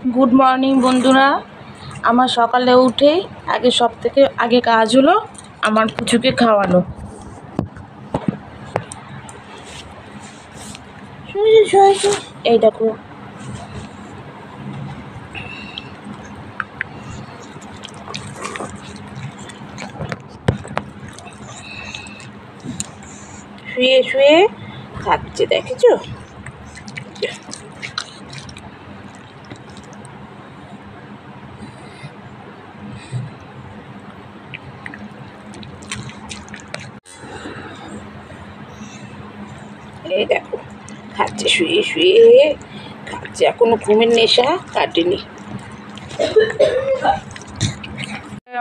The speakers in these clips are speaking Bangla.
গুড মর্নিং বন্ধুরা। আমার সকালে উঠেই সব থেকে আগে কাজ হলো আমার পুচুকে খাওয়ানো। এই দেখো, শুয়ে শুয়ে খাচ্ছে, দেখেছো? এই দেখো, খাচ্ছে, শুয়ে শুয়ে খাচ্ছে, এখনো ঘুমের নেশা কাটেনি।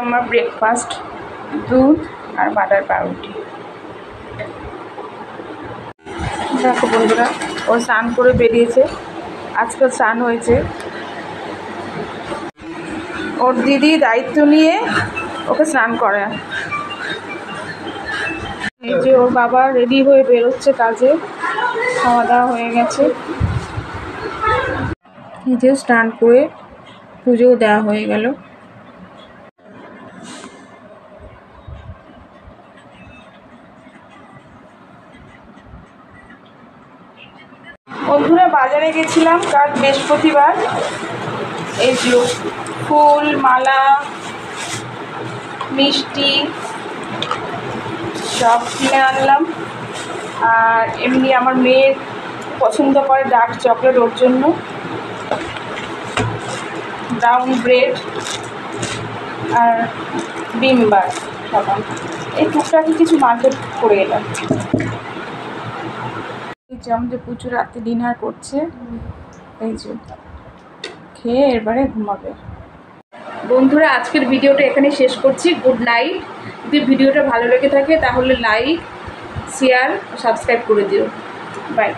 আমার ব্রেকফাস্ট দুধ আর বাটার পাউরুটি। দেখো বন্ধুরা, ও স্নান করে বেরিয়েছে, আজকে স্নান হয়েছে। ওর দিদি দায়িত্ব নিয়ে ওকে স্নান করে। এই যে ওর বাবা রেডি হয়ে বেরোচ্ছে কাজে, খাওয়া দাওয়া হয়ে গেছে। এই যে স্নান করে পুজোও দেওয়া হয়ে গেল। বন্ধুরা, বাজারে গেছিলাম কাল বৃহস্পতিবার। এই যে ফুল, মালা, মিষ্টি সব কিনে আনলাম। আর এমনি আমার মেয়ে পছন্দ করে ডার্ক চকলেট, ওর জন্য ব্রাউন ব্রেড আর বিমবার সাবান, এই টুকটাকি কিছু মার্কেট করে এলাম। এই যে আমাদের প্রচুর রাতে ডিনার করছে, এই যে খেয়ে এবারে ঘুমাবে। বন্ধুরা, আজকের ভিডিওটা এখানে শেষ করছি। Good night. যদি ভিডিওটা ভালো লেগে থাকে তাহলে লাইক, শেয়ার, সাবস্ক্রাইব করে দিও। বাই।